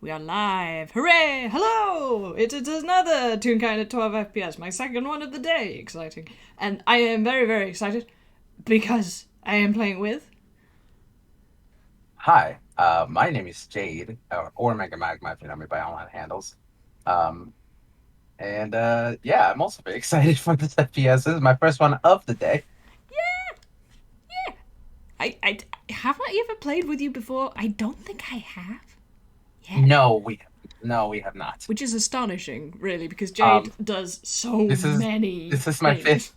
We are live. Hooray! Hello! It is another Toonkind at 12 FPS, my second one of the day. Exciting. And I am very, very excited because I am playing with. Hi, my name is Jade, or Mega Magma if you know me by online handles. Um, yeah, I'm also very excited for this FPS. This is my first one of the day. I haven't I ever played with you before? I don't think I have yet. No, we have not. Which is astonishing, really, because Jade Um, does so this is many this is my things. fifth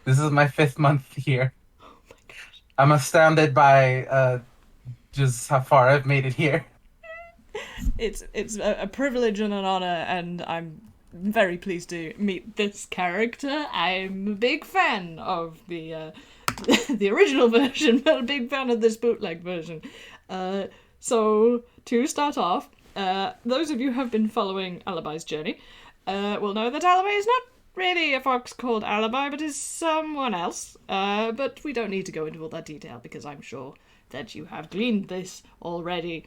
this is my fifth month here. Oh my gosh. I'm astounded by just how far I've made it here. It's a privilege and an honor, and I'm very pleased to meet this character. I'm a big fan of the the original version, but a big fan of this bootleg version. Uh, so to start off, those of you who have been following Alibi's journey will know that Alibi is not really a fox called Alibi, but is someone else. But we don't need to go into all that detail because I'm sure that you have gleaned this already.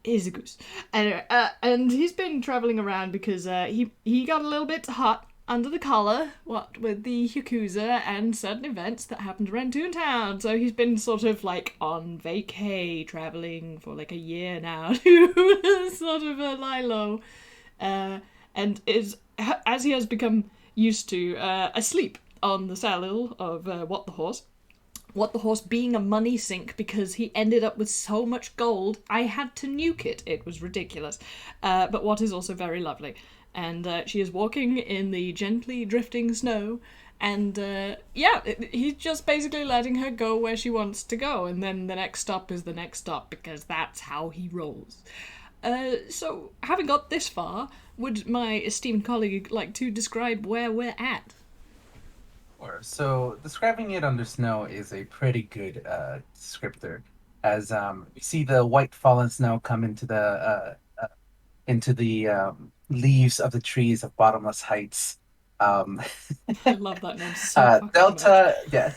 He's a goose. Anyway, and he's been traveling around because he got a little bit hot under the collar, what with the Yakuza and certain events that happened around Toontown. So he's been sort of like on vacay, traveling for like a year now to sort of a lie low, and is as he has become used to asleep on the saddle of what the horse being a money sink because he ended up with so much gold, I had to nuke it. It was ridiculous. But what is also very lovely. And she is walking in the gently drifting snow. And he's just basically letting her go where she wants to go. And then the next stop is the next stop because that's how he rolls. So, having got this far, would my esteemed colleague like to describe where we're at? So describing it under snow is a pretty good descriptor, as we see the white fallen snow come into the leaves of the trees of Bottomless Heights. Um, I love that name so fucking much. Delta, yeah,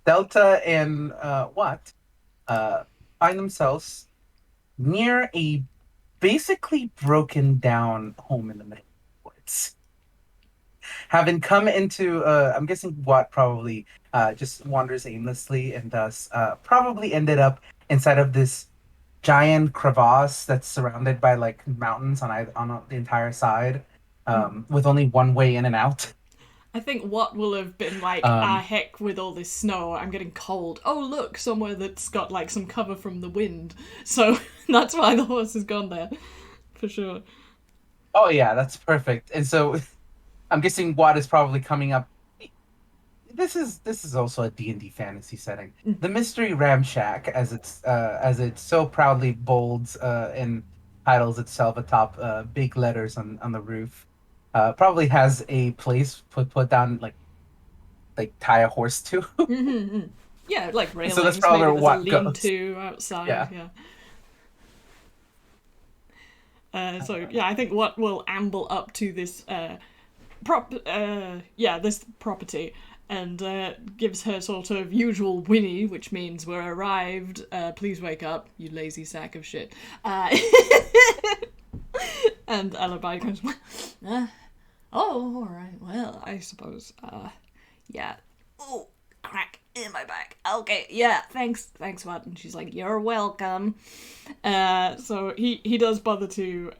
Delta and Watt uh, find themselves near a basically broken down home in the middle of the woods. Having come into, I'm guessing Watt probably just wanders aimlessly and thus probably ended up inside of this giant crevasse that's surrounded by like mountains on the entire side, with only one way in and out. I think what will have been like, Um, heck, with all this snow, I'm getting cold. Oh, look, somewhere that's got like some cover from the wind. So that's why the horse has gone there, for sure. oh yeah, that's perfect. And so I'm guessing Watt is probably coming up. This is also a D&D fantasy setting. The Mystery Ram Shack, as it so proudly bolds and titles itself atop big letters on the roof, probably has a place put down like tie a horse to. Yeah, like So that's railings. probably Maybe where there's a Watt goes. lean-to outside. Yeah. Yeah. So yeah, I think what will amble up to this this property and gives her sort of usual whinny, which means we're arrived. Please wake up, you lazy sack of shit. And Alibi goes, uh, oh, all right. Well, I suppose. Yeah. Oh, crack in my back. Okay, yeah. Thanks, Matt. And she's like, you're welcome. So he does bother to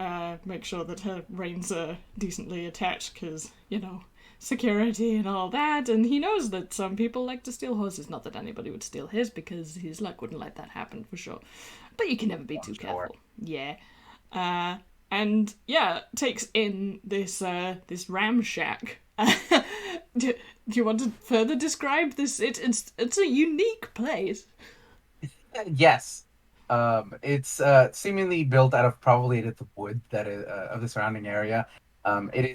make sure that her reins are decently attached because security and all that. And he knows that some people like to steal horses. Not that anybody would steal his because his luck wouldn't let that happen for sure. But you can never be Oh, too sure. careful. Yeah. And yeah, takes in this ram shack. do, do you want to further describe this? It's a unique place. Yes. It's seemingly built out of probably the wood that is of the surrounding area. It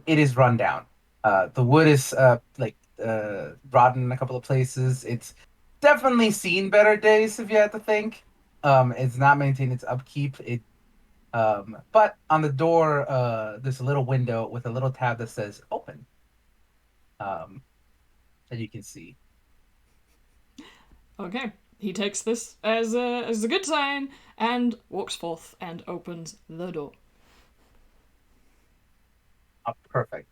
is run down. The wood is rotten in a couple of places. It's definitely seen better days if you had to think. It's not maintained its upkeep. But on the door, there's a little window with a little tab that says open. Um, that you can see. Okay. he takes this as a good sign and walks forth and opens the door. Perfect.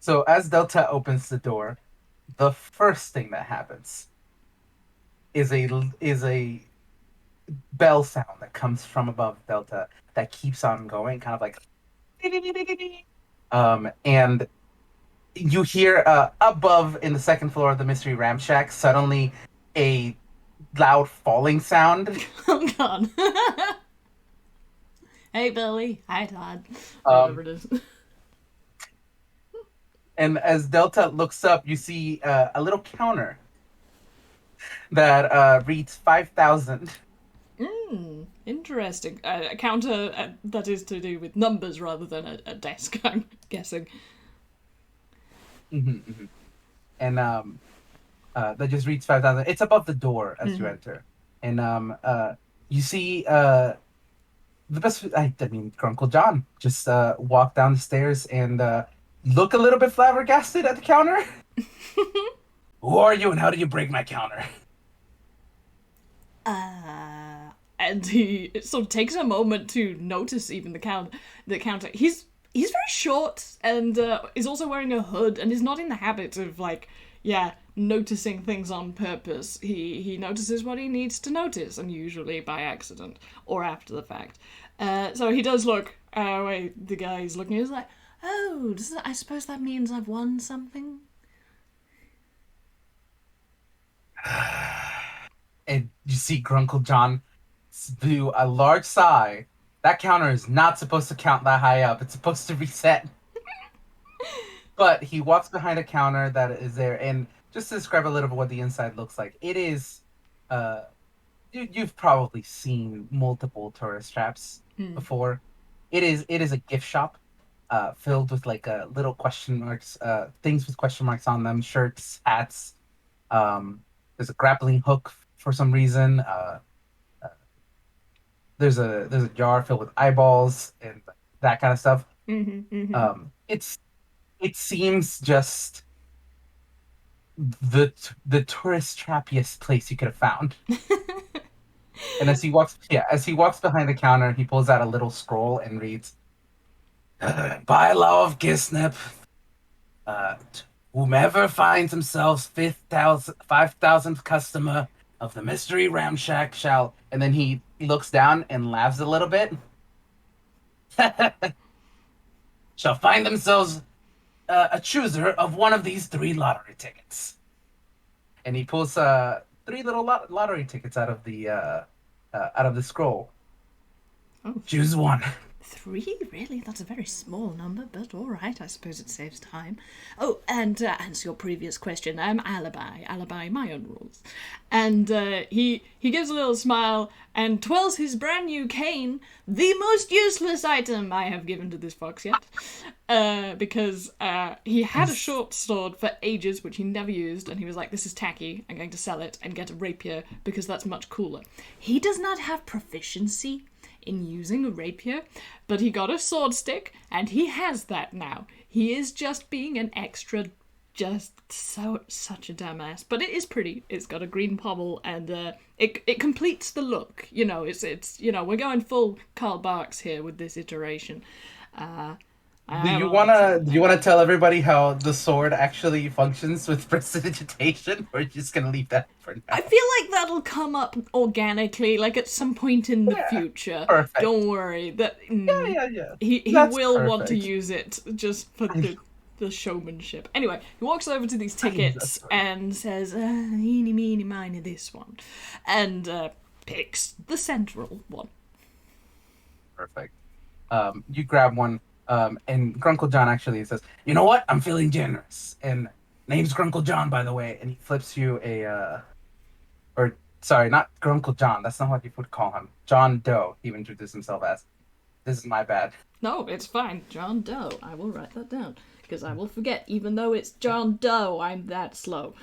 So as Delta opens the door, the first thing that happens is a bell sound that comes from above Delta that keeps on going, kind of like and you hear above in the second floor of the mystery ram shack suddenly a loud falling sound. Oh god. Hey Billy, hi Todd. Or Um, whatever it is. and as Delta looks up, you see a little counter that reads 5,000. Interesting. A counter that is to do with numbers rather than a desk, I'm guessing. Mm-hmm, mm-hmm. And that just reads 5,000. It's above the door as you enter. And you see the best, I mean, Grunkle John just walk down the stairs and look a little bit flabbergasted at the counter. Who are you and how did you break my counter? And he sort of takes a moment to notice even the counter. He's very short and is also wearing a hood and is not in the habit of noticing things on purpose. He notices what he needs to notice, and usually by accident or after the fact. So he does look. The guy's looking. He's like, oh, I suppose that means I've won something. And you see Grunkle John do a large sigh. That counter is not supposed to count that high up. It's supposed to reset. But he walks behind a counter that is there, and just to describe a little bit what the inside looks like, it is, you've probably seen multiple tourist traps before. It is a gift shop, filled with like little question marks, things with question marks on them, shirts, hats. There's a grappling hook for some reason. There's a jar filled with eyeballs and that kind of stuff. It seems just the tourist trappiest place you could have found. And as he walks behind the counter, he pulls out a little scroll and reads, "By law of Gisnip, uh, whomever finds himself 5,000th customer of the Mystery Ram Shack shall," and then he looks down and laughs a little bit, "shall find themselves a chooser of one of these 3 lottery tickets." And he pulls 3 little lottery tickets out of the scroll. Oh, Choose one. 3? Really? That's a very small number, but alright, I suppose it saves time. Oh, and to answer your previous question, alibi, my own rules. And he gives a little smile and twirls his brand new cane, the most useless item I have given to this fox yet. Because he had a short sword for ages, which he never used, and he was like, this is tacky, I'm going to sell it and get a rapier because that's much cooler. He does not have proficiency in using a rapier, but he got a sword stick, and he has that now. He is just being an extra, just such a dumbass. But it is pretty. It's got a green pommel, and it completes the look. You know, it's we're going full Karl Barks here with this iteration. Do you wanna tell everybody how the sword actually functions with prestidigitation, or are you just gonna leave that for now? I feel like that'll come up organically, like at some point in the future. Perfect. Don't worry. Yeah. He That's will want to perfect. use it just for the showmanship. Anyway, he walks over to these tickets and says, eeny, meeny, miny, this one. And picks the central one. Perfect. You grab one, and Grunkle John actually says, "You know what? I'm feeling generous." And name's Grunkle John, by the way. And he flips you or sorry, not Grunkle John. That's not what you would call him. John Doe. He introduced himself as. This is my bad. No, it's fine. John Doe. I will write that down because I will forget. Even though it's John Doe, I'm that slow.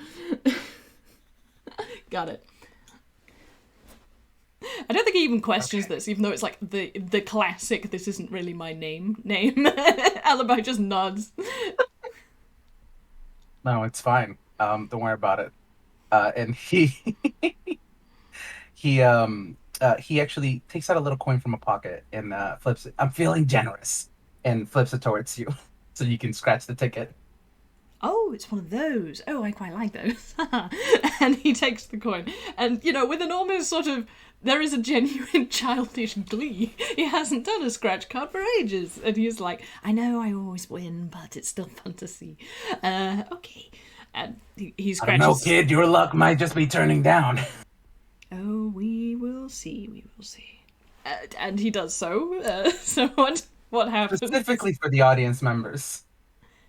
Got it. I don't think he even questions this, even though it's like the classic "this isn't really my name." Alibi just nods. No, it's fine. Don't worry about it. And he he actually takes out a little coin from a pocket and flips it. I'm feeling generous, and flips it towards you, so you can scratch the ticket. Oh, it's one of those. Oh, I quite like those. And he takes the coin. And, with an almost sort of. There is a genuine childish glee. He hasn't done a scratch card for ages. And he's like, I know I always win, but it's still fun to see. Okay. And he I don't know, scratches. kid. Your luck might just be turning down. Oh, we will see. We will see. And he does so. So what happens? Specifically for the audience members,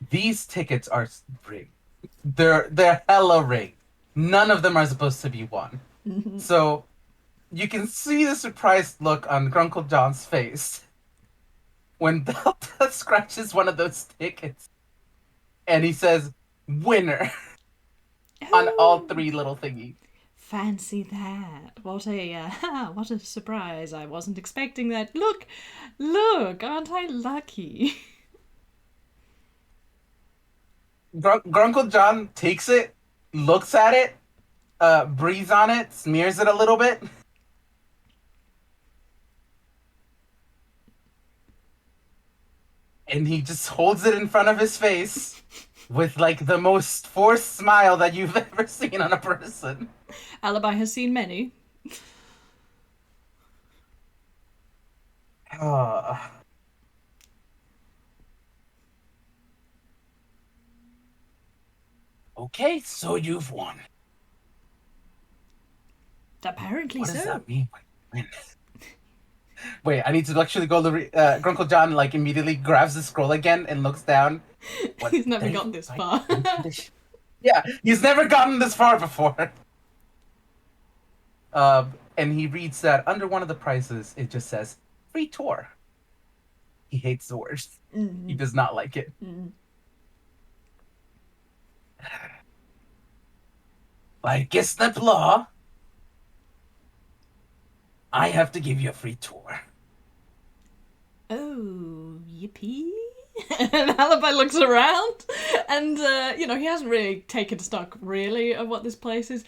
these tickets are rigged. They're hella rigged. None of them are supposed to be won. So you can see the surprised look on Grunkle John's face when Delta scratches one of those tickets, and he says, "Winner," on all Oh, three little thingies. fancy that. What a surprise. I wasn't expecting that. Look, aren't I lucky? Grunkle John takes it, looks at it, breathes on it, smears it a little bit. And he just holds it in front of his face with like the most forced smile that you've ever seen on a person. Alibi has seen many. Uh, okay, so you've won. Apparently What does so. that mean? Win? Wait, I need to actually go to Grunkle John. Like immediately grabs the scroll again and looks down. What He's never day? got this far. Yeah, he's never gotten this far before. And he reads that under one of the prizes, it just says free tour. He hates the word. He does not like it. Like Gisnip law, I have to give you a free tour. Oh, yippee. And Alibi looks around, and, he hasn't really taken stock, really, of what this place is.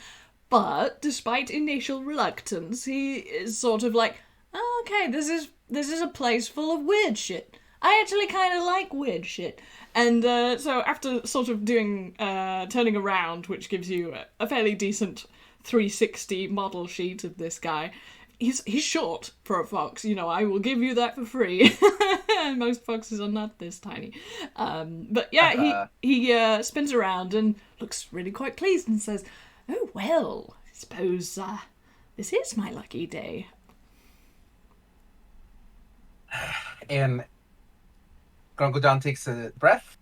But, despite initial reluctance, he is sort of like, oh, okay, this is a place full of weird shit. I actually kind of like weird shit. And so after sort of doing, turning around, which gives you a fairly decent 360 model sheet of this guy, he's short for a fox. I will give you that for free. Most foxes are not this tiny. But yeah, he spins around and looks really quite pleased and says, "Oh well, I suppose this is my lucky day." And Grunkle John takes a breath,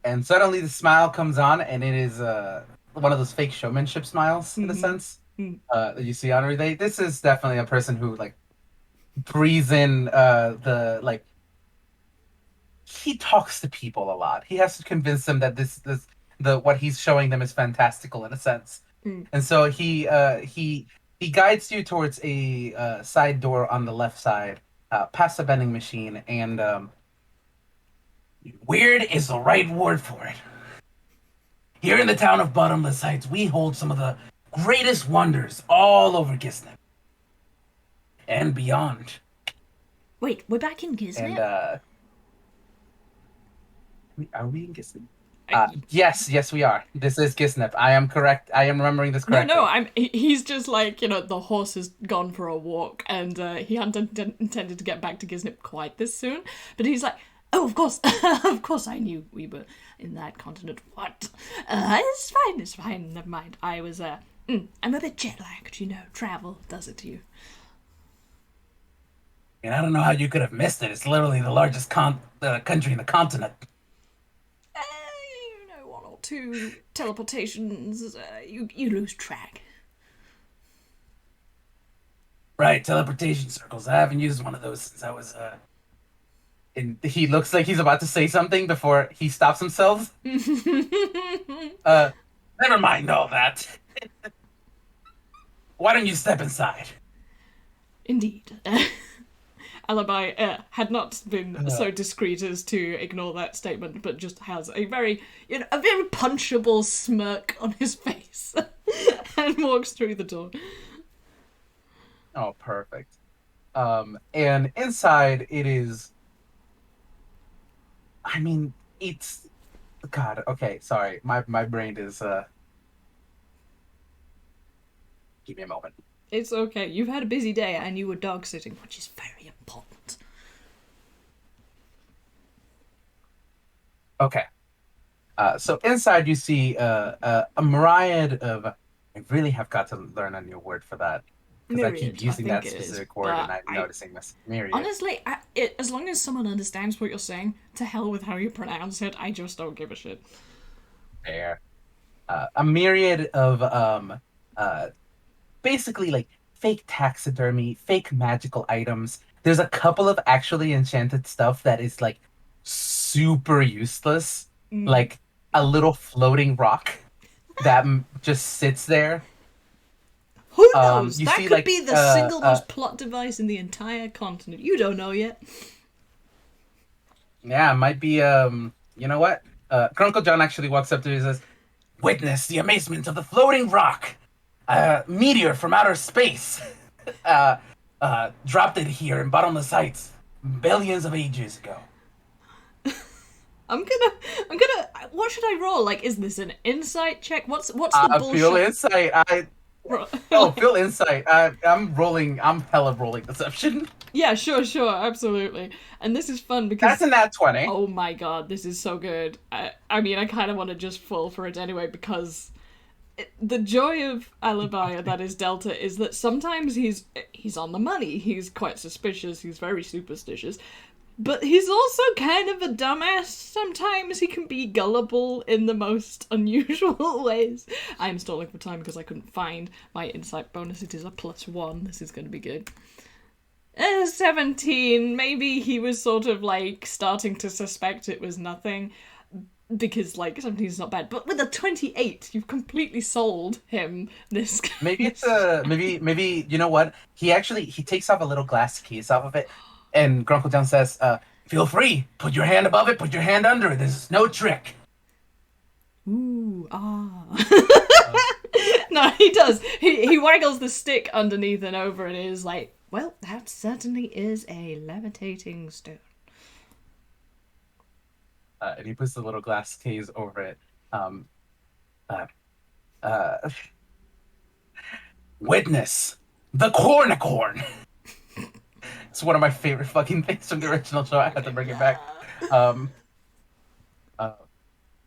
and suddenly the smile comes on, and it is one of those fake showmanship smiles in a sense that you see on everyday. This is definitely a person who like breathes in the like. He talks to people a lot. He has to convince them that the what he's showing them is fantastical in a sense, and so he guides you towards a side door on the left side, past a vending machine, and weird is the right word for it. Here in the town of Bottomless Heights, we hold some of the greatest wonders all over Gisnip and beyond. Wait, we're back in Gisnip? And are we in Gisnip? Yes, we are. This is Gisnip. I am correct. I am remembering this correctly. No, he's just like, the horse has gone for a walk, and he hadn't intended to get back to Gisnip quite this soon, but he's like, oh, of course, of course I knew we were in that continent. What? It's fine, never mind. I was, I'm a bit jet-lagged, travel does it to you. And I don't know how you could have missed it. It's literally the largest country in the continent. One or two teleportations, you lose track. Right, teleportation circles. I haven't used one of those since I was, And he looks like he's about to say something before he stops himself. Never mind all that. Why don't you step inside? Indeed. Alibi had not been so discreet as to ignore that statement, but just has a very punchable smirk on his face and walks through the door. Oh, perfect. And inside it is. I mean, it's God. Okay, sorry. My brain is. Give me a moment. It's okay. You've had a busy day and you were dog sitting, which is very important. Okay. So inside you see a myriad of. I really have got to learn a new word for that because I keep Myriad, I using think that it is, specific word and but I'm noticing this myriad. honestly, as long as someone understands what you're saying, to hell with how you pronounce it. I just don't give a shit. There. A myriad of uh basically like fake taxidermy, fake magical items. There's a couple of actually enchanted stuff that is like super useless, like a little floating rock that just sits there. Who knows? You That see could like be the single most plot device in the entire continent. You don't know yet. yeah, it might be you know what? Grunkle John actually walks up to you and says, "Witness the amazement of the floating rock, a meteor from outer space." uh, dropped it here in bottomless heights billions of ages ago. I'm gonna, I'm gonna. What should I roll? Like, is this an insight check? What's the Feel bullshit? insight. Feel Like, insight. I'm rolling. I'm hella rolling deception. yeah, sure, absolutely. And this is fun That's because, a nat 20. oh my god, this is so good. I mean, I kind of want to just fall for it anyway because the joy of Alibi, that is Delta, is that sometimes he's on the money. He's quite suspicious. He's very superstitious. But he's also kind of a dumbass. Sometimes he can be gullible in the most unusual ways. I'm stalling for time because I couldn't find my insight bonus. It is a +1. This is going to be good. 17. Maybe he was sort of like starting to suspect it was nothing. Because, like, 17 is not bad. But with a 28, you've completely sold him this. Maybe it's this. a maybe you know what? He takes off a little glass case off of it, and Grunkle John says, "Feel free. Put your hand above it. Put your hand under it. This is no trick." Ooh, ah. Uh, No, he does. He waggles the stick underneath and over and is like, well, that certainly is a levitating stone. and he puts the little glass case over it. Um, uh, uh, Witness the cornicorn. It's one of my favorite fucking things from the original show. I had to bring it back. Um, uh,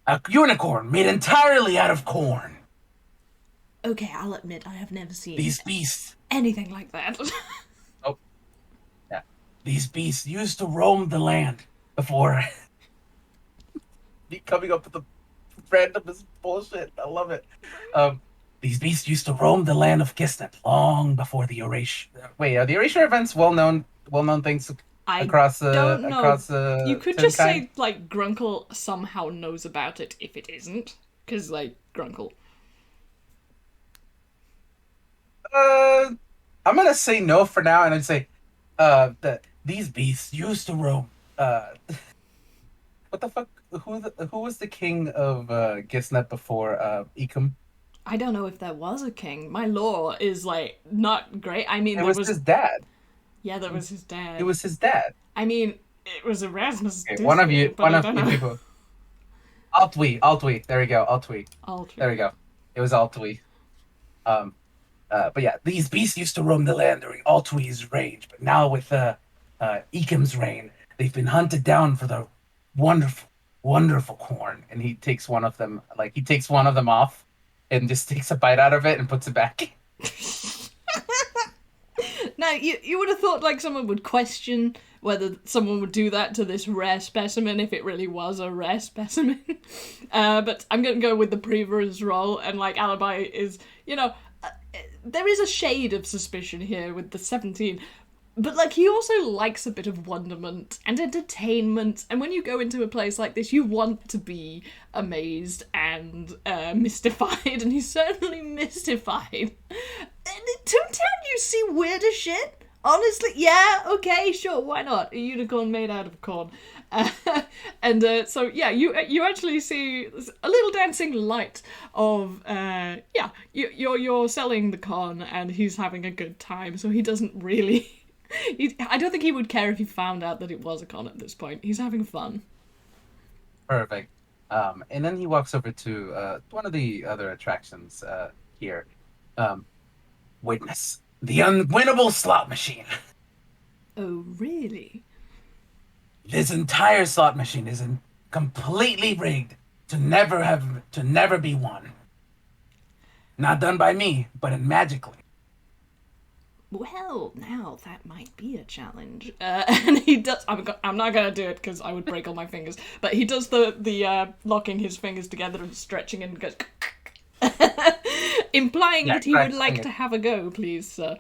a unicorn made entirely out of corn. Okay, I'll admit I have never seen These beasts. anything like that. Oh, yeah. These beasts used to roam the land before coming up with the randomest bullshit. I love it. Um, these beasts used to roam the land of Kisnet long before the erasure. Wait, are the erasure events well known things I across the don't know. across You the could just Toonkind? say, like, Grunkle somehow knows about it if it isn't. Because, like, Grunkle. Uh, I'm gonna say no for now, and I'd say, that these beasts used to roam. What the fuck? Who was the king of Gisnet before Ecom? I don't know if there was a king. My lore is, like, not great. I mean, It there was was. his dad. Yeah, that was his It dad. was his dad. I mean, it was Erasmus Okay, Disney, but one I of don't you know. people. Altwee. There we go. Altwee. There we Altry. go. It was Altwee. Um, but yeah, these beasts used to roam the land during Altwee's reign, but now with Ekim's reign, they've been hunted down for the wonderful, wonderful corn. And he takes one of them off, and just takes a bite out of it and puts it back. Now, you would have thought, like, someone would question whether someone would do that to this rare specimen if it really was a rare specimen. But I'm going to go with the previous role, and, like, Alibi is, there is a shade of suspicion here with the 17. But, like, he also likes a bit of wonderment and entertainment. And when you go into a place like this, you want to be amazed and mystified. And he's certainly mystified. And in Toontown, you see weirder shit. Honestly, yeah, okay, sure, why not? A unicorn made out of corn. Uh, so yeah, you actually see a little dancing light of you're selling the corn and he's having a good time, so he doesn't really. I don't think he would care if he found out that it was a con at this point. He's having fun. Perfect. And then he walks over to one of the other attractions here. Um, Witness the unwinnable slot machine. Oh, really? This entire slot machine is completely rigged to never be won. Not done by me, but magically. Well, now that might be a challenge. And he does. I'm not gonna do it because I would break all my fingers. But he does the locking his fingers together and stretching and goes, implying that he would like to have a go, please, sir.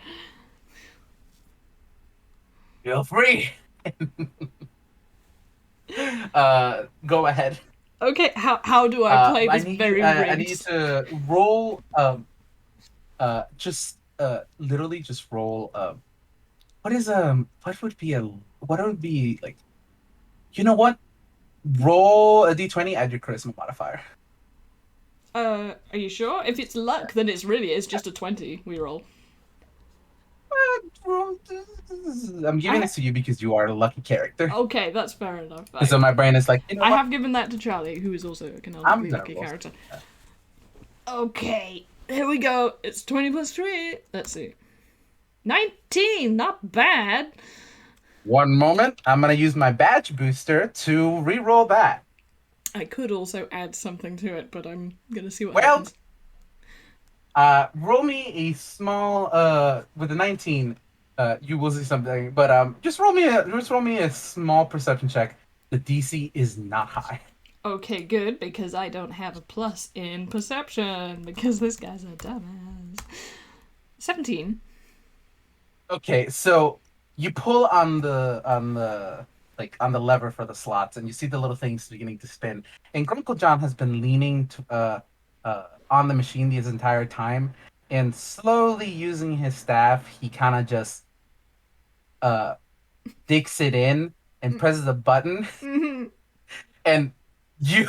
Feel free. Go ahead. Okay, how do I play this very rigged? I need to roll. Just literally just roll. What would be like? You know what? Roll a d20. Add your charisma modifier. Are you sure? If it's luck, then it's just a 20 we roll. I'm giving this to you because you are a lucky character. Okay, that's fair enough. So my brain is like, I have given that to Charlie, who is also a canonically lucky character. Okay, here we go. It's 20 plus 3. Let's see. 19, not bad. One moment. I'm going to use my badge booster to re-roll that. I could also add something to it, but I'm going to see what happens. Roll me a small, with a 19, you will see something, but just roll me a small perception check. The DC is not high. Okay, good, because I don't have a plus in perception, because this guy's a dumbass. 17. Okay, so you pull on the lever for the slots, and you see the little things beginning to spin. And Grunkle John has been leaning on the machine this entire time, and slowly using his staff, he kind of just digs it in and presses a button, and you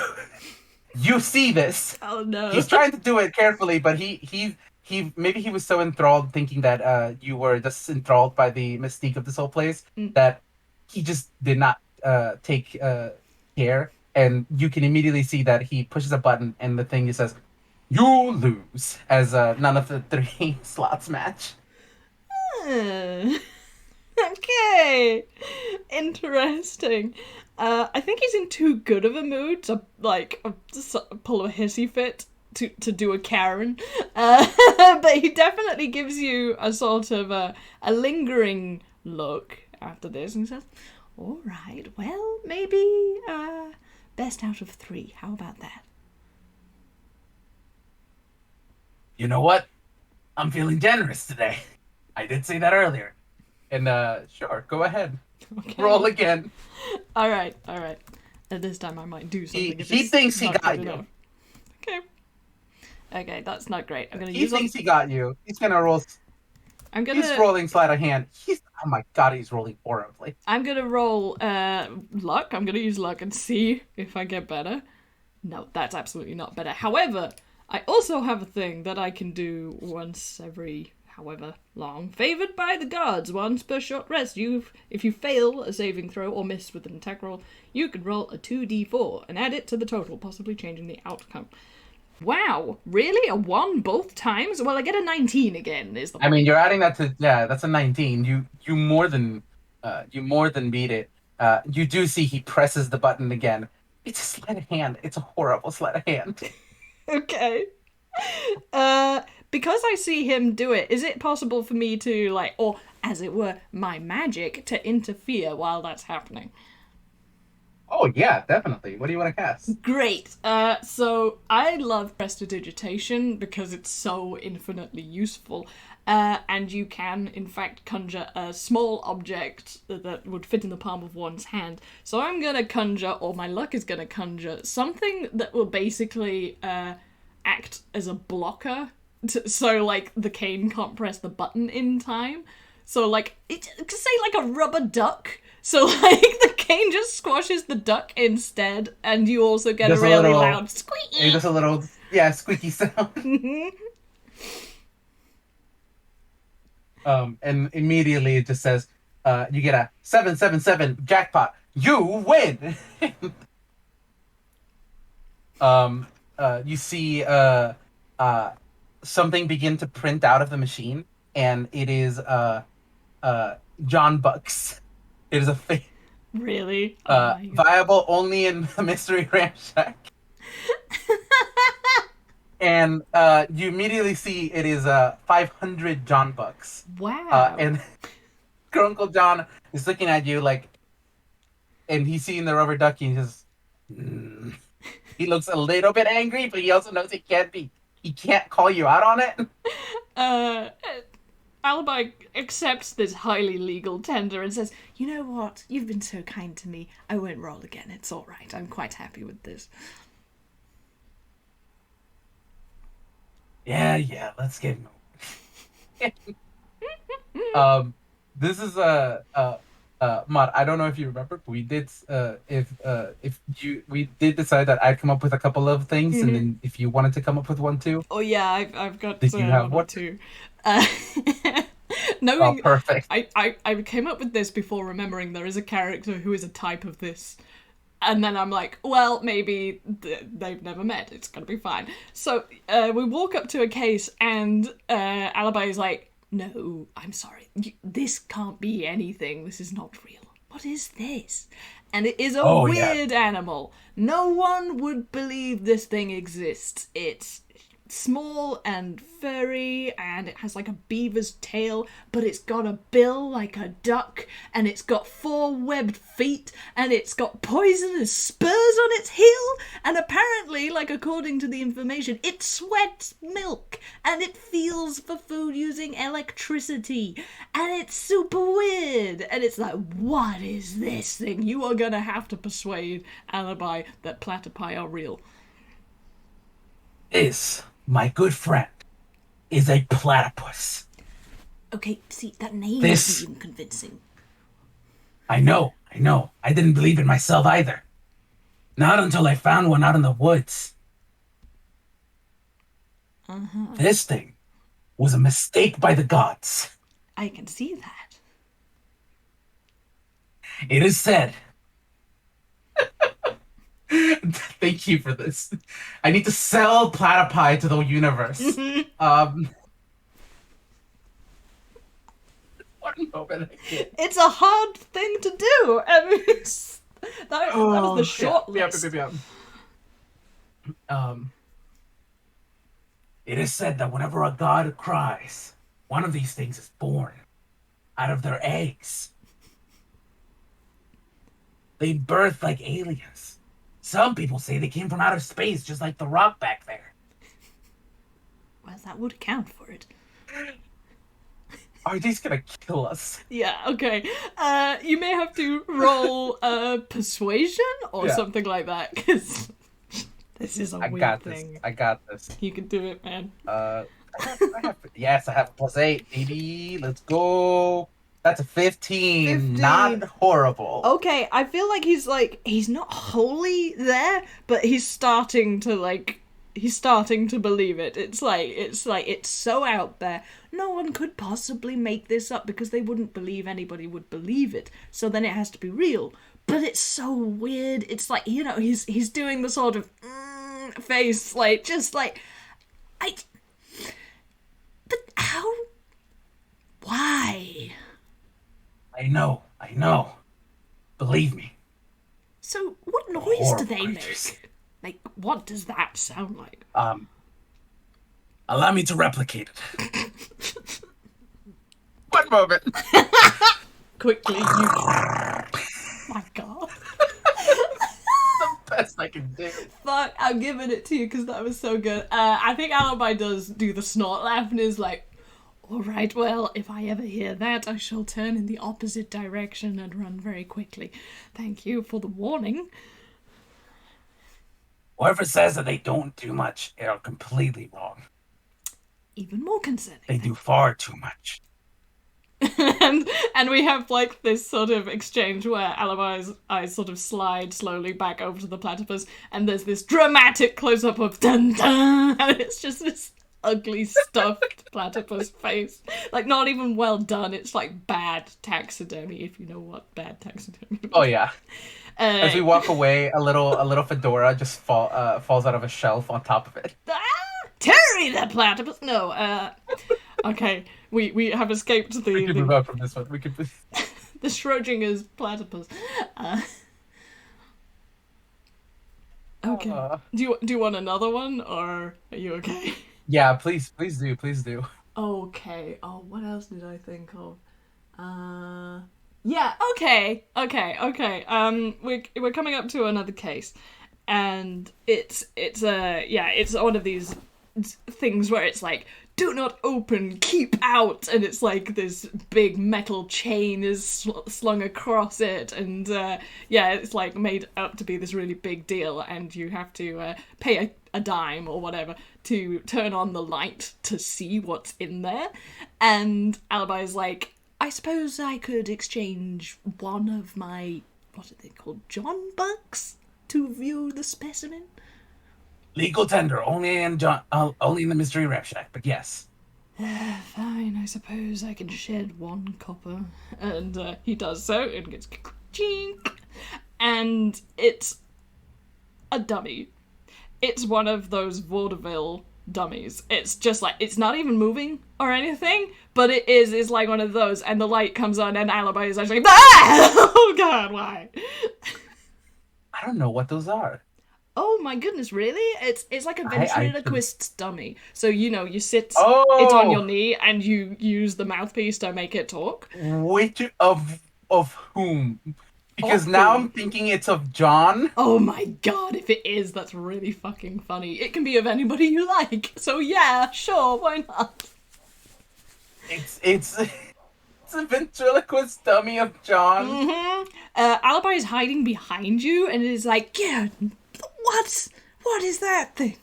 see this. Oh no! He's trying to do it carefully, but he maybe he was so enthralled, thinking that you were just enthralled by the mystique of this whole place, that he just did not take care. And you can immediately see that he pushes a button, and the thing says, "You lose," as none of the 3 slots match. Okay, interesting. I think he's in too good of a mood to pull a hissy fit to do a Karen, but he definitely gives you a sort of a lingering look after this, and he says, "All right, well, maybe best out of 3. How about that?" You know what? I'm feeling generous today. I did say that earlier. And sure, go ahead. Okay. Roll again. All right. At this time, I might do something. He thinks he got you. Okay, that's not great. I'm gonna He thinks he got you. He's gonna roll. He's rolling sleight of hand. Oh my god, he's rolling horribly. I'm gonna roll luck. I'm gonna use luck and see if I get better. No, that's absolutely not better. However, I also have a thing that I can do once every however long. Favored by the gods, once per short rest. If you fail a saving throw or miss with an attack roll, you can roll a 2d4 and add it to the total, possibly changing the outcome. Wow, really? A 1 both times? Well, I get a 19 again. I mean, you're adding that to that's a 19. You more than beat it. You do see he presses the button again. It's a sleight of hand. It's a horrible sleight of hand. Okay. Because I see him do it, is it possible for me to, or as it were, my magic, to interfere while that's happening? Oh, yeah, definitely. What do you want to cast? Great. So I love prestidigitation because it's so infinitely useful. And you can, in fact, conjure a small object that would fit in the palm of one's hand. So I'm going to conjure, or my luck is going to conjure, something that will basically act as a blocker. So, the cane can't press the button in time. So like say like a rubber duck. So like the cane just squashes the duck instead, and you also get a Just a really little, loud squeaky. just a little, yeah, squeaky sound. And immediately it just says, you get a 777 jackpot. You win. um, you see uh, something begin to print out of the machine, and it is uh, John Bucks. It is a Really? Oh my god. viable only in the Mystery Ranch Shack. And you immediately see it is 500 John Bucks. Wow. And Uncle John is looking at you like, and he's seeing the rubber ducky. And mm. He looks a little bit angry, but he also knows he can't call you out on it. Uh, Alibi accepts this highly legal tender and says, "You know what? You've been so kind to me. I won't roll again. It's all right. I'm quite happy with this." Yeah, let's get moving. um, this is Mod. I don't know if you remember, but we did if you we did decide that I'd come up with a couple of things, and then if you wanted to come up with one too. Oh yeah, I've got Did you have one or one? two. Oh, Knowing perfect. I came up with this before remembering there is a character who is a type of this. And then I'm like, well, maybe they've never met. It's gonna be fine. So we walk up to a case, and Alibi is like, "No, I'm sorry. This can't be anything. This is not real. What is this?" And it is a Oh yeah. weird animal. No one would believe this thing exists. It's small and furry, and it has like a beaver's tail, but it's got a bill like a duck, and it's got 4 webbed feet, and it's got poisonous spurs on its heel, and apparently, like according to the information, it sweats milk, and it feels for food using electricity, and it's super weird, and it's like, what is this thing? You are gonna have to persuade Alibi that platypi are real. This, my good friend, is a platypus. Okay, see, that name This isn't even convincing. I know. I didn't believe in myself either. Not until I found one out in the woods. This thing was a mistake by the gods. I can see that. It is said. Thank you for this. I need to sell platypi to the universe. One moment. It's a hard thing to do. I mean, that was the short list. Yeah. It is said that whenever a god cries, one of these things is born out of their eggs. They birth like aliens. Some people say they came from outer space, just like the rock back there. Well, that would account for it. Are these gonna kill us? Yeah, okay. You may have to roll persuasion or something like that, because this is a weird thing. I got this. You can do it, man. Yes, I have +8, baby. Let's go. That's a 15. Not horrible. Okay, I feel like he's not wholly there, but he's starting to believe it. It's so out there. No one could possibly make this up because they wouldn't believe anybody would believe it. So then it has to be real. But it's so weird. It's like, he's doing the sort of face, but how? Why? I know. Believe me. So what noise do they creatures. make? Like, what does that sound like? Allow me to replicate it. One moment. Quickly, my god. The best I can do. Fuck, I'm giving it to you because that was so good. I think Alibi does do the snort laugh and is like, alright, well, if I ever hear that, I shall turn in the opposite direction and run very quickly. Thank you for the warning. Whoever says that they don't do much, they are completely wrong. Even more concerning. They do far too much. and we have like this sort of exchange where Alibi's eyes sort of slide slowly back over to the platypus, and there's this dramatic close up of dun dun, and it's just this ugly stuffed platypus face. Like not even well done. It's like bad taxidermy, if you know what bad taxidermy is. Oh yeah. As we Uh, walk away, a little fedora just falls out of a shelf on top of it. Terry the platypus. No. Okay. We have escaped We can move the on from this one. We could. the Schrodinger's platypus. Uh, okay. Do you want another one, or are you okay? Yeah, please do, please do. Okay. Oh, what else did I think of? Yeah. Okay. We're coming up to another case, and it's one of these things where it's like, do not open, keep out, and it's like this big metal chain is slung across it, and it's like made up to be this really big deal, and you have to pay a dime or whatever to turn on the light to see what's in there. And Alibi's like, I suppose I could exchange one of my, what are they called, John bucks to view the specimen. Legal tender, only in the mystery rep shack, but yes. Fine, I suppose I can shed one copper. And he does so, and gets chink. And it's a dummy. It's one of those vaudeville dummies. It's just like, it's not even moving or anything, but it's like one of those, and the light comes on, and Alibi is actually, ah! Oh god, why? I don't know what those are. Oh my goodness, really? It's like a I ventriloquist's dummy. So you sit it on your Oh, knee and you use the mouthpiece to make it talk. which of whom? Because Of now I'm whom? thinking it's of John. Oh my god, if it is, that's really fucking funny. It can be of anybody you like. So yeah, sure, why not? It's it's a ventriloquist dummy of John. Mm-hmm. Alibi is hiding behind you and it is like, yeah, what? What is that thing?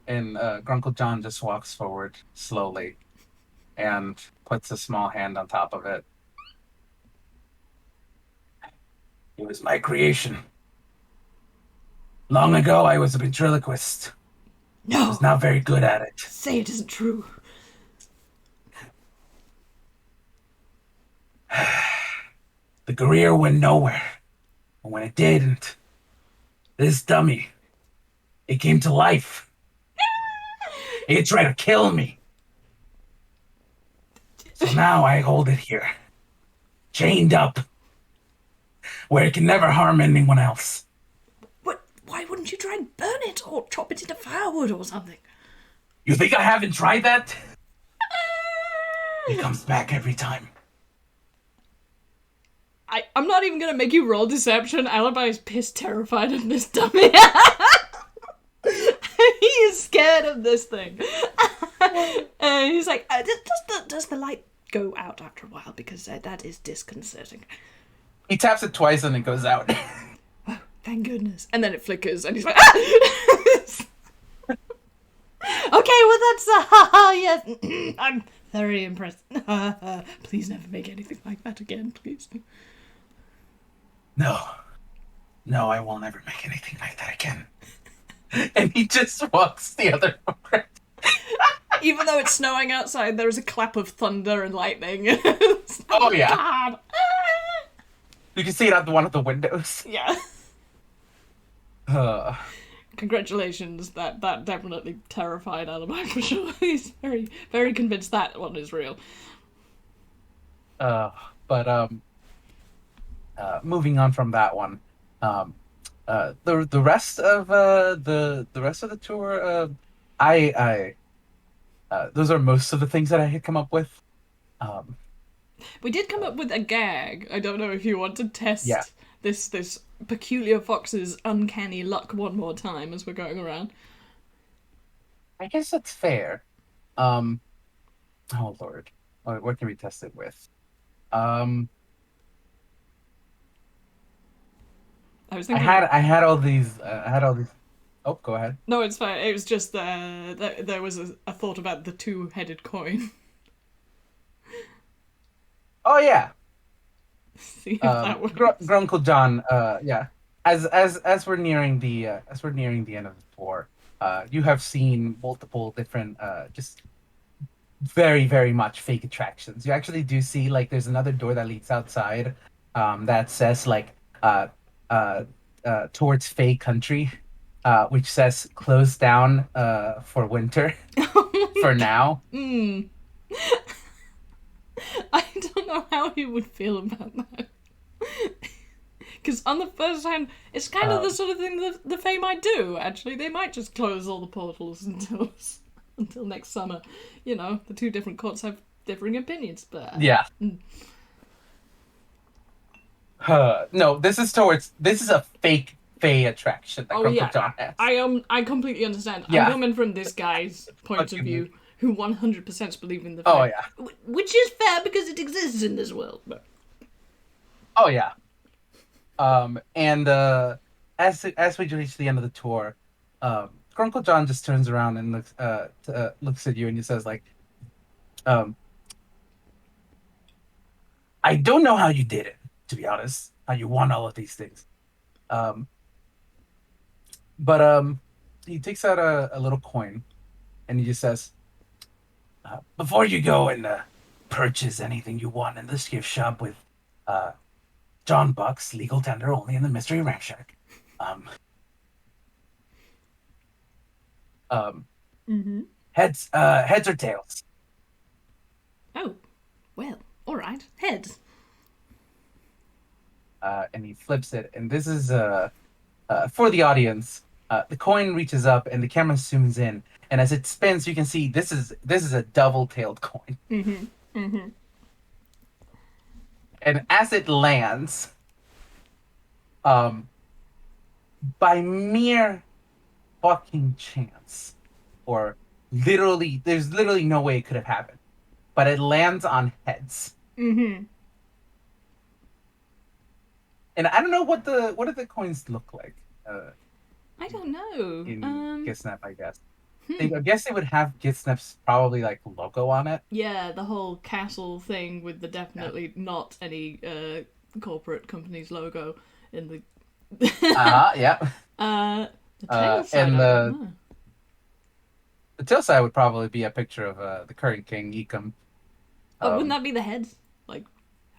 And Grunkle John just walks forward slowly and puts a small hand on top of it. It was my creation. Long ago, I was a ventriloquist. I was No, not very good at it. say it isn't true. The career went nowhere. And when it didn't, this dummy, it came to life. It tried to kill me. So now I hold it here, chained up, where it can never harm anyone else. What? Why wouldn't you try and burn it or chop it into firewood or something? You think I haven't tried that? It comes back every time. I'm not even gonna make you roll deception. Alibi is pissed terrified of this dummy. He is scared of this thing. And he's like, does the light go out after a while? Because that is disconcerting. He taps it twice and it goes out. Oh, thank goodness. And then it flickers and he's like, ah! Okay, well that's, yes. I'm very impressed. Please never make anything like that again, please. No. No, I will never make anything like that again. And he just walks the other way. Even though it's snowing outside, there is a clap of thunder and lightning. Oh, yeah. God. You can see it out one of the windows. Yeah. Uh, Congratulations, that definitely terrified Alibi for sure. He's very, very convinced that one is real. uh, but moving on from that one, um, the rest of the rest of the tour, I those are most of the things that I had come up with. Um, We did come up with a gag. I don't know if you want to test Yeah. this peculiar fox's uncanny luck one more time as we're going around. I guess that's fair. Um, oh Lord, what can we test it with? Um, I was I thinking. had I had all these I had all these. Oh, go ahead. No, it's fine. It was just there was a thought about the two-headed coin. Oh yeah. See if that works. Grunkle John. Yeah. As we're nearing the end of the tour, you have seen multiple different just very very much fake attractions. You actually do see like there's another door that leads outside, that says like uh towards Fey Country, which says closed down for winter Oh for my now. god. I don't know how he would feel about that. Because on the first hand, it's kind of the Um, sort of thing that the Fae might do. Actually, they might just close all the portals until next summer. You know, the two different courts have differing opinions, but yeah. No, this is a fake Fey attraction that oh Grunkle yeah, John has. I completely understand. I'm Yeah. coming from this guy's point of Fucking. view, who 100% believe in the Oh Fae, yeah. which is fair because it exists in this world. But Oh yeah. And as we reach the end of the tour, Grunkle John just turns around and looks at you and he says like, um, I don't know how you did it, to be honest, how you won all of these things. Um, but he takes out a little coin and he just says, before you go and purchase anything you want in this gift shop with uh, John Bucks, legal tender only in the Mystery Ranch Shack. Um, um, mm-hmm. heads or tails? Oh, well, all right, heads. And he flips it, and this is for the audience. The coin reaches up, and the camera zooms in, and as it spins, you can see this is a double-tailed coin. Mm-hmm. Mm-hmm. And as it lands, um, by mere fucking chance, or literally, there's literally no way it could have happened, but it lands on heads. Mm-hmm. And I don't know what do the coins look like I don't know. in Gisnep, I guess. Hmm. I guess they would have Gisnep's probably like logo on it. Yeah, the whole castle thing with the Yeah. definitely not any corporate company's logo in the Uh-huh, yeah. the tail side. And I don't know. the tail side would probably be a picture of the current king, Ecom. Oh, wouldn't Um, that be the head? Like,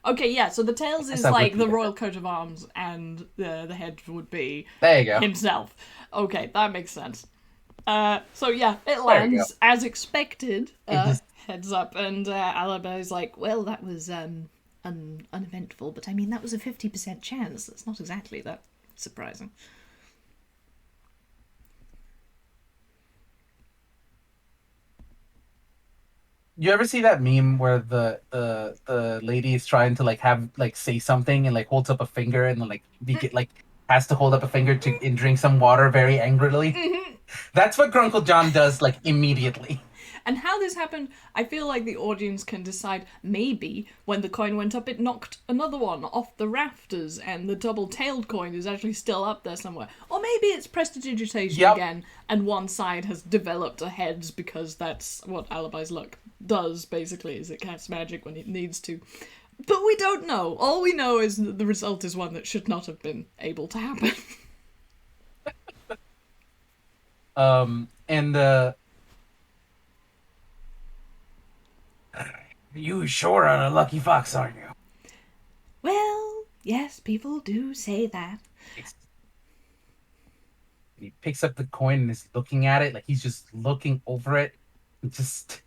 okay, yeah. So the I tails guess is that would like be the the royal head. coat of arms, and the head would be There you go. himself. Okay, that makes sense. So yeah, it There you go. lands as expected. It just Heads up, and Alaba's like, well, that was uneventful, but I mean, that was a 50% chance. That's not exactly that surprising. you ever see that meme where the lady is trying to like have like say something and like holds up a finger and then like like has to hold up a finger to and drink some water very angrily? That's what Grunkle John does like immediately. And how this happened, I feel like the audience can decide maybe when the coin went up, it knocked another one off the rafters and the double-tailed coin is actually still up there somewhere. Or maybe it's prestidigitation Yep. again and one side has developed a heads because that's what Alibi's luck does, basically, is it casts magic when it needs to. But we don't know. All we know is that the result is one that should not have been able to happen. And you sure are a lucky fox, aren't you? Well, yes, people do say that. He picks up the coin and is looking at it like he's just looking over it and just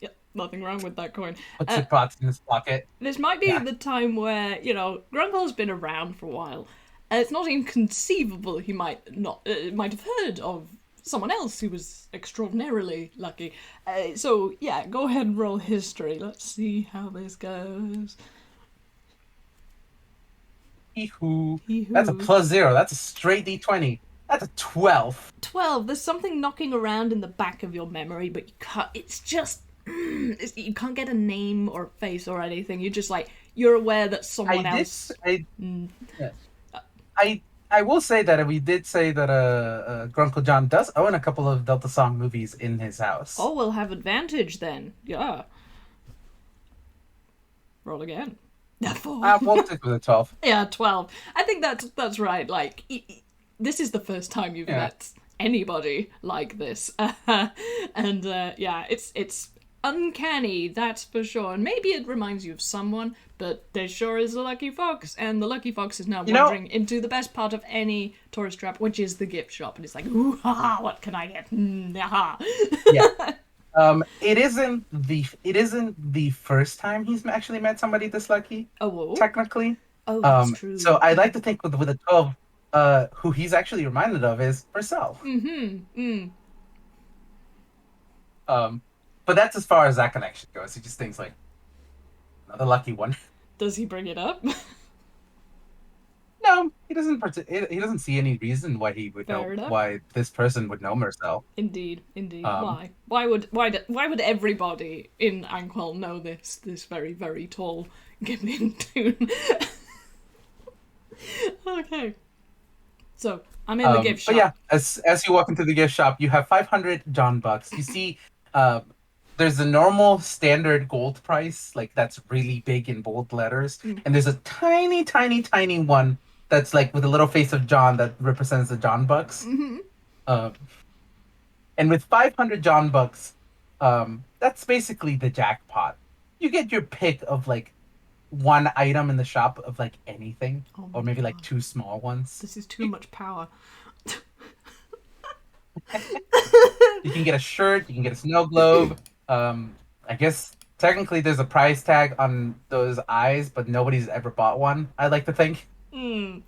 Yep, nothing wrong with that coin. puts it back in his pocket. This might be Yeah. the time where, you know, Grunkle's been around for a while. And it's not inconceivable he might have heard of someone else who was extraordinarily lucky. So, yeah, go ahead and roll history. Let's see how this goes. Hee-hoo. Hee-hoo. That's a +0. That's a straight D20. That's a 12. 12. There's something knocking around in the back of your memory, but you can't. It's just. You can't get a name or face or anything. You're just like. You're aware that someone else. Yeah. I I will say that we did say that Grunkle John does own a couple of Delta Song movies in his house. Oh, we'll have advantage then. Yeah. Roll again. Four. We'll stick with a 12. Yeah, 12. I think that's right. Like, this is the first time you've Yeah. met anybody like this, and yeah, it's uncanny, that's for sure. And maybe it reminds you of someone, but there sure is a lucky fox, and the lucky fox is now You know, wandering into the best part of any tourist trap, which is the gift shop, and it's like, ooh, ha, what can I get? Ha. yeah. It isn't the first time he's actually met somebody this lucky, Oh, whoa. technically. Oh, that's So true. I like to think with a 12, who he's actually reminded of is herself. Mm. Um, but that's as far as that connection goes. He just thinks like another lucky one. Does he bring it up? No, he doesn't. He doesn't see any reason why he would Fair know enough. why this person would know Marcel. Indeed, indeed. Um, Why would everybody in Anquil know this very very tall Gimlin Toon? Okay, so I'm in the gift but shop. yeah, as you walk into the gift shop, you have 500 John bucks. You see, um, there's the normal standard gold price, like that's really big in bold letters, Mm. and there's a tiny, tiny, tiny one that's like with a little face of John that represents the John bucks. Mm-hmm. Um, and with 500 John bucks, that's basically the jackpot. You get your pick of like one item in the shop of like anything, Oh or my maybe like god, two small ones. this is too much power. You can get a shirt, you can get a snow globe. I guess technically there's a price tag on those eyes, but nobody's ever bought one. I like to think.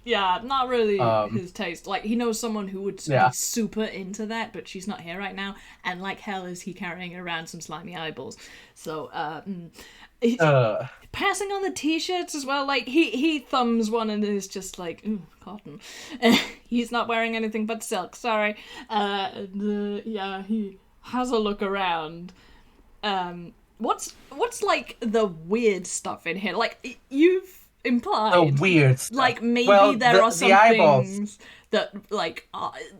Yeah, not really Um, his taste. Like, he knows someone who would be yeah. super into that, but she's not here right now. And like hell is he carrying around some slimy eyeballs. So, Uh, passing on the t-shirts as well. Like, he thumbs one and is just like, ooh, cotton. He's not wearing anything but silk. Sorry. Yeah, he has a look around. What's like the weird stuff in here? Like, you've the implied, weird stuff. like, maybe Well, there are the some eyeballs. things that like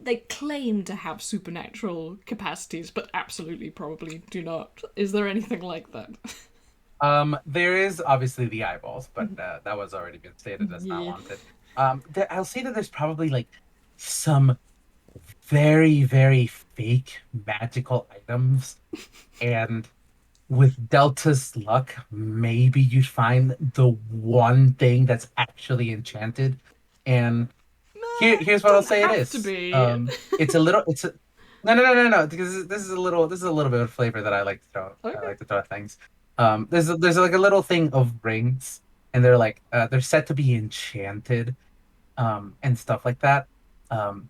they claim to have supernatural capacities, but absolutely probably do not. Is there anything like that? There is obviously the eyeballs, but that was already been stated as not Yeah. wanted. I'll say that there's probably like some very, very fake magical items, and with Delta's luck, maybe you'd find the one thing that's actually enchanted. And here's what I'll Don't say it have to is. be. It's a little it's a no no no no no because this is a little bit of flavor that I like to throw. I Okay. like to throw at things. There's like a little thing of rings, and they're like they're said to be enchanted, and stuff like that. Um,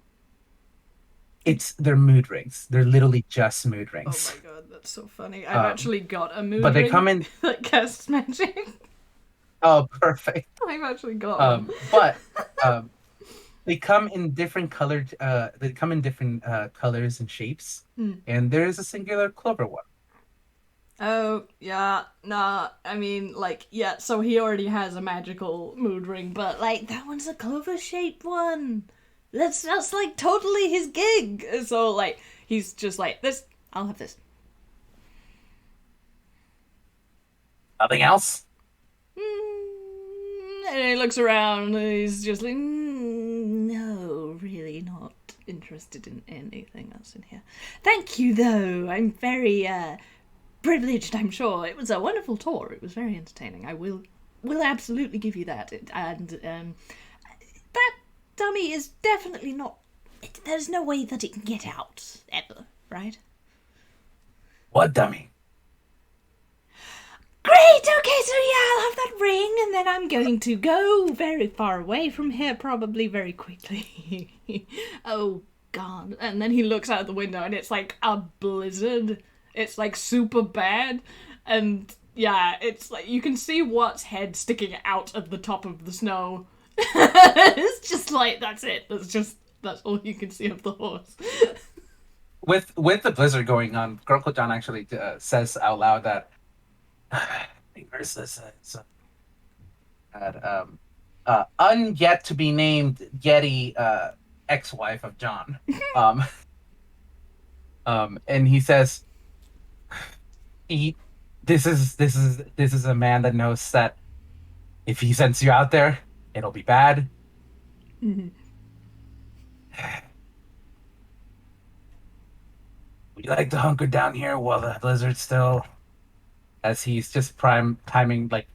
they're mood rings. They're literally just mood Oh my rings. god, that's so funny. I've Um, actually got a but mood they ring come in. that casts magic. Oh, perfect. I've actually got one. But they come in different colored. They come in different colors and shapes, Hmm. and there is a singular clover one. Oh, yeah, nah, I mean, like, yeah, so he already has a magical mood ring, but, like, that one's a clover-shaped one. That's, like, totally his gig. So, like, he's just like, this, I'll have this. Nothing else. And he looks around and he's just like, no, really not interested in anything else in here. Thank you, though. I'm very, privileged, I'm sure. It was a wonderful tour. It was very entertaining. I will absolutely give you that. And that dummy is definitely not. There's no way that it can get out ever, right? What dummy? Great. Okay, so yeah, I'll have that ring, and then I'm going to go very far away from here, probably very quickly. Oh God! And then he looks out the window, and it's like a blizzard. It's like super bad, and yeah, it's like you can see Watt's head sticking out of the top of the snow. It's just like that's it. That's all you can see of the horse. With the blizzard going on, Grunkle John actually says out loud that. Where's this? That unyet to be named Yeti ex-wife of John. Um, and he says, he this is a man that knows that if he sends you out there, it'll be bad. Mhm. Would you like to hunker down here while the blizzard's still? As he's just prime timing, like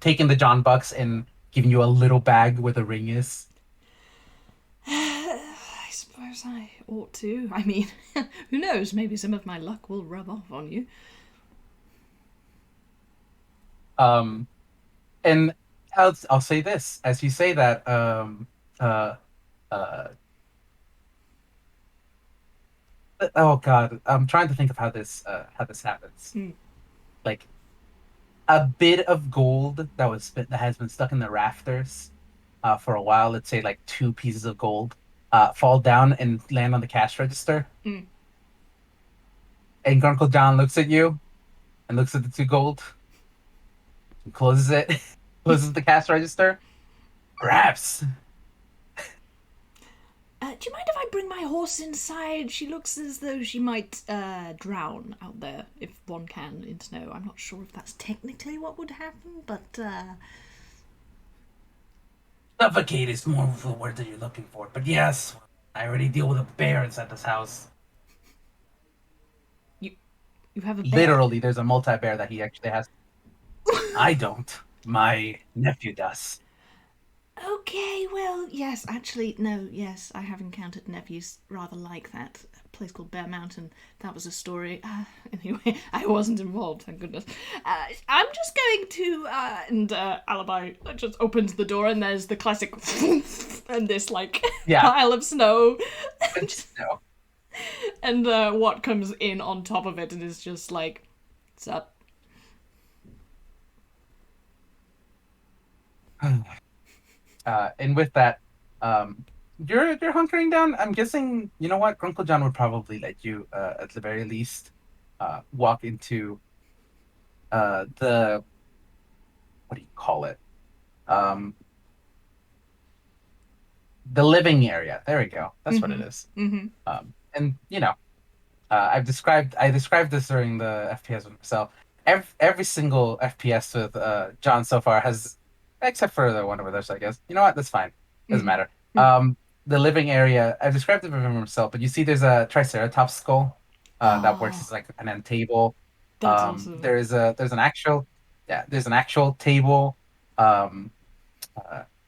taking the John Bucks and giving you a little bag where the ring is. I suppose I ought to. I mean, who knows? Maybe some of my luck will rub off on you. Um, and I'll say this as you say that. Uh, uh, oh God, I'm trying to think of how this happens. Mm. Like a bit of gold that has been stuck in the rafters for a while. Let's say like two pieces of gold fall down and land on the cash register. Mm. And Uncle John looks at you and looks at the two gold and closes it, closes the cash register. Perhaps. Do you mind if I bring my horse inside? She looks as though she might drown out there, if one can, in snow. I'm not sure if that's technically what would happen, but Suffocate is more of the word that you're looking for. But yes, I already deal with a bear inside this house. you you have a bear. Literally, there's a multi bear that he actually has. I don't. My nephew does. Okay, well, yes, actually, no, yes, I have encountered nephews rather like that. A place called Bear Mountain. That was a story. Anyway, I wasn't involved, thank goodness. I'm just going to, and Alibi just opens the door, and there's the classic, and this, like, Yeah. pile of snow, No. and what comes in on top of it, and is just like, what's up? And with that, um, you're hunkering down. I'm guessing you know what Uncle John would probably let you, at the very least, walk into the what do you call it? Um, the living area. There we go. That's what it Mm-hmm. is. Mm-hmm. And I described this during the FPS with myself. Every single FPS with John so far has, except for the one over there. So I guess you know what, that's fine. Doesn't Mm-hmm. matter. The living area. I described it with himself, but you see, there's a Triceratops skull that works Oh, as like an end table. that's awesome. There's an actual table. Um,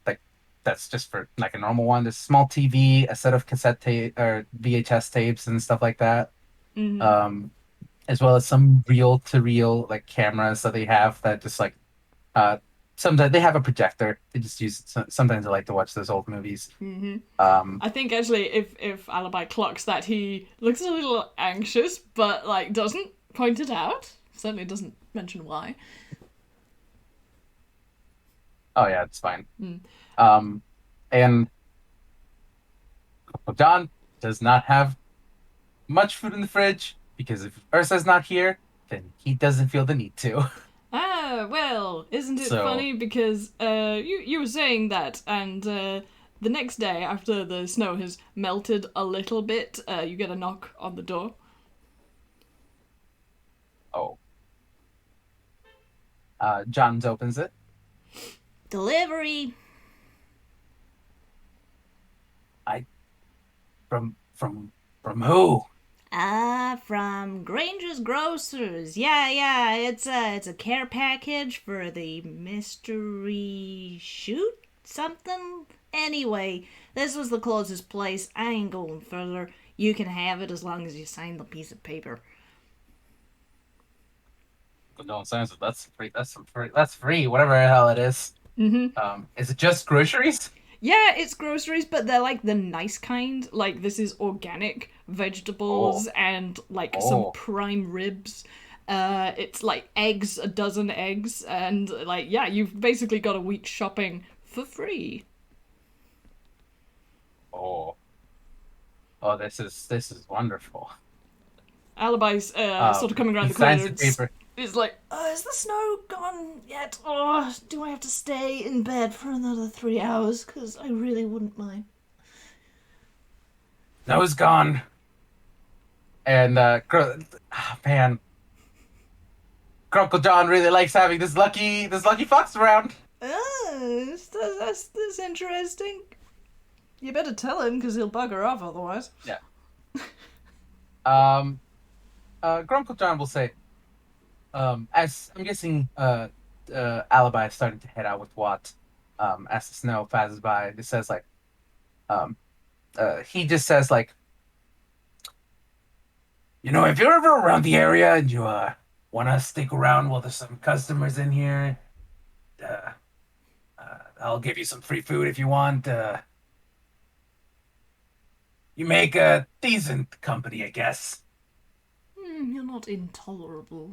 like that's just for like a normal one. There's a small TV, a set of cassette tape or VHS tapes and stuff like that. Mm-hmm. Um, as well as some reel to reel like cameras that they have that just like uh sometimes they have a projector. They just use sometimes they like to watch those old movies. Mm-hmm. Um, I think actually, if Alibi clocks that, he looks a little anxious, but like doesn't point it out. Certainly doesn't mention why. oh yeah, it's fine. Mm. Um, and John does not have much food in the fridge because if Ursa's not here, then he doesn't feel the need to. Ah, well, isn't it So, funny because you were saying that, and the next day after the snow has melted a little bit, you get a knock on the door. oh, Johns opens it. Delivery. I from who? From Granger's Grocers. Yeah, it's a care package for the mystery shoot something. Anyway, this was the closest place. I ain't going further. You can have it as long as you sign the piece of paper. No, sounds that's free. That's free. Whatever the hell it is. Mm-hmm. Is it just groceries? Yeah, it's groceries, but they're like the nice kind. Like this is organic Oh, vegetables and like some oh, prime ribs. It's like eggs, a dozen eggs, and like yeah, you've basically got a week shopping for free. oh, oh! This is wonderful. Alibi's sort of coming around He the corner signs the and paper. He's like, is the snow gone yet? Or do I have to stay in bed for another 3 hours? Because I really wouldn't mind. No, it's gone. And man, Grunkle John really likes having this lucky fox around. That's interesting. You better tell him, because he'll bugger off otherwise. Yeah. Um. Grunkle John will say, as I'm guessing, Alibi is starting to head out with Watt. As the snow passes by, it says like, um, he just says like, if you're ever around the area and you want to stick around while there's some customers in here, uh, I'll give you some free food if you want. You make a decent company, I guess. You're not intolerable.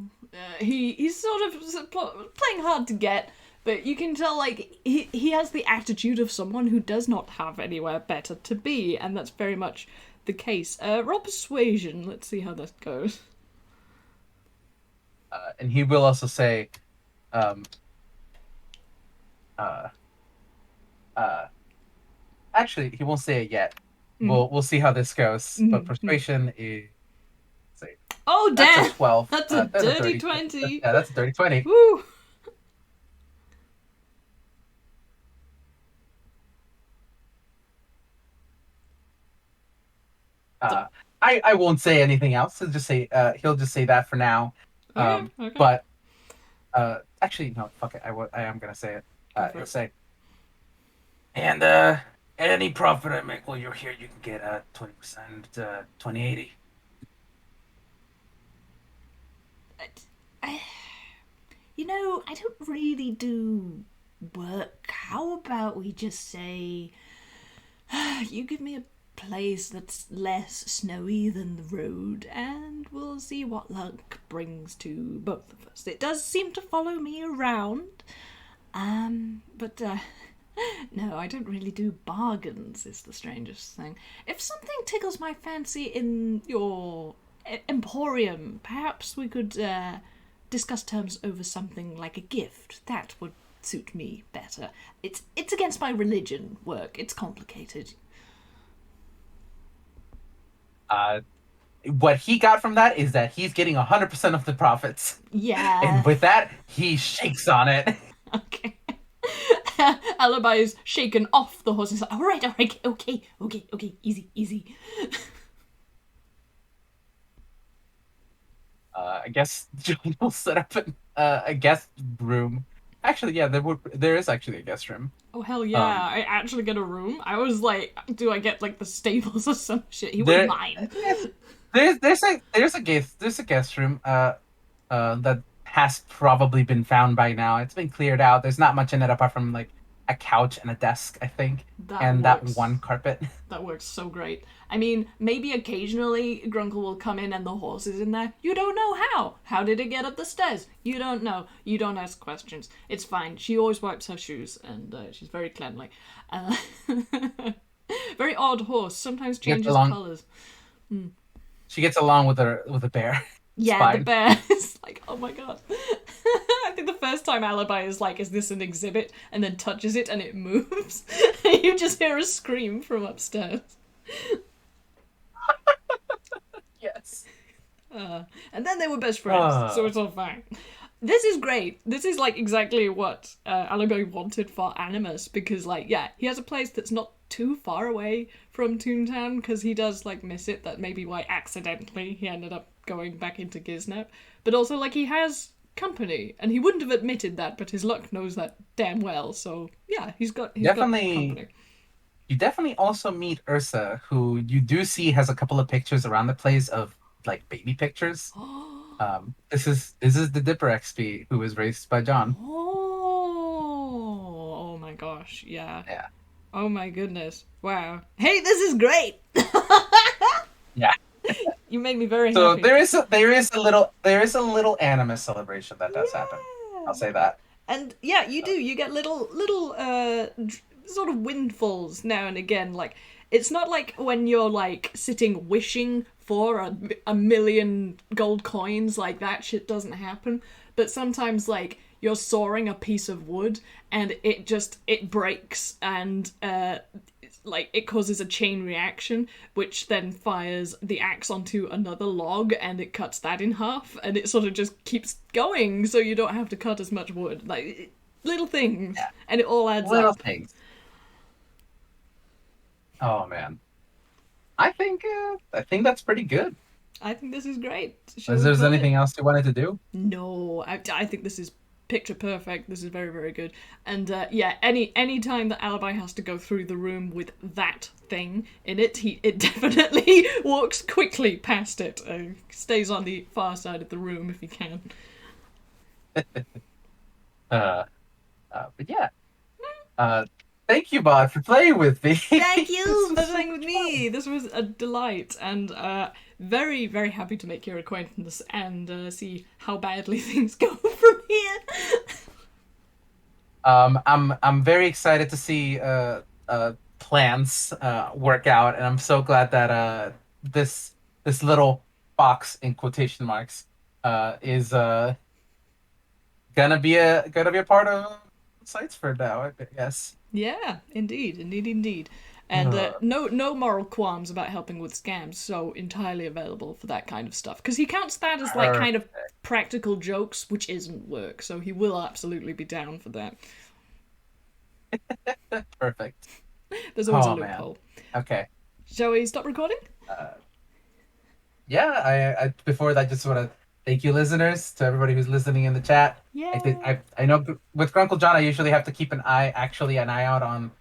He's sort of playing hard to get, but you can tell, like, he has the attitude of someone who does not have anywhere better to be, and that's very much the case. Roll persuasion, let's see how that goes. And he will also say, um, uh, uh, actually, he won't say it yet. We'll see how this goes. But persuasion is, say, oh that's damn, a 12. That's a That's dirty 20. Yeah, that's a dirty 20. Woo. I won't say anything else. He'll just say that for now. Okay. But actually no, fuck it. I am gonna say it. He'll say, and any profit I make while you're here, you can get 20%, 2080. I don't really do work. How about we just say, you give me a place that's less snowy than the road, and we'll see what luck brings to both of us. It does seem to follow me around, but no, I don't really do bargains, is the strangest thing. If something tickles my fancy in your emporium, perhaps we could discuss terms over something like a gift. That would suit me better. It's against my religion, work. It's complicated. What he got from that is that he's getting 100% of the profits. Yeah. And with that, he shakes on it. Okay. Alibi is shaken off the horse. He's like, all right, okay, easy. I guess John will set up a guest room. Actually, yeah, there is actually a guest room. Oh hell yeah! I actually get a room. I was like, do I get like the stables or some shit? He wouldn't mind. There's a guest room that has probably been found by now. It's been cleared out. There's not much in it apart from like a couch and a desk, I think, that one carpet. That works so great. I mean, maybe occasionally Grunkle will come in and the horse is in there. You don't know how. How did it get up the stairs? You don't know. You don't ask questions. It's fine. She always wipes her shoes, and she's very cleanly. Very odd horse. Sometimes changes colours. She gets along with a bear. Yeah, the bear is like, oh my god. I think the first time Alibi is like, is this an exhibit? And then touches it and it moves. You just hear a scream from upstairs. Yes. And then they were best friends, so it's all fine. This is great. This is like exactly what Alibi wanted for Animus, because like, yeah, he has a place that's not too far away from Toontown, because he does like miss it. That may be why accidentally he ended up going back into Giznap. But also like he has company, and he wouldn't have admitted that, but his luck knows that damn well. So yeah, he's got company. You definitely also meet Ursa, who you do see has a couple of pictures around the place of like baby pictures. This is the Dipper XP who was raised by John. Oh my gosh, yeah. Yeah. Oh my goodness. Wow. Hey, this is great. Yeah. You make me very so happy. there is a little Animus celebration that does happen. I'll say that. And yeah, you do. You get little sort of windfalls now and again. Like, it's not like when you're like sitting wishing before, a million gold coins, like that shit doesn't happen. But sometimes, like, you're sawing a piece of wood and it breaks and like it causes a chain reaction which then fires the axe onto another log and it cuts that in half and it sort of just keeps going so you don't have to cut as much wood. Like little things Yeah. and it all adds Little up. things. Oh man. I think that's pretty good. I think this is great. Shall Is we there call it? anything else you wanted to do? No, I think this is picture perfect. This is very, very good. And yeah, any time that Alibi has to go through the room with that thing in it, it definitely walks quickly past it. Stays on the far side of the room if he can. Uh, but yeah. Uh, Thank you, Bod, for playing with me. Thank This you was for so playing with much me. fun. This was a delight, and very, very happy to make your acquaintance and see how badly things go from here. I'm very excited to see plans work out, and I'm so glad that this this little box in quotation marks is gonna be a part of sites for now, I guess. Yeah, indeed, indeed, indeed. And Uh, no moral qualms about helping with scams, so entirely available for that kind of stuff. Because he counts that as like kind of practical jokes, which isn't work, so he will absolutely be down for that. Perfect. There's always a Oh man. loophole. Okay. Shall we stop recording? Uh, yeah, I before that just want to thank you, listeners, to everybody who's listening in the chat. I think Yeah. I know with Grunkle John, I usually have to keep an eye out on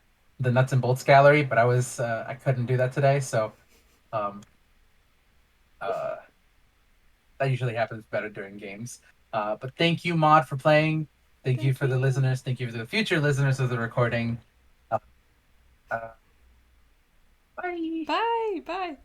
the nuts and bolts gallery, but I couldn't do that today, so um uh that usually happens better during games. But thank you, Mod, for playing. Thank you Thank for the you. listeners. Thank you for the future listeners of the recording. Uh, uh, Bye. Bye. Bye.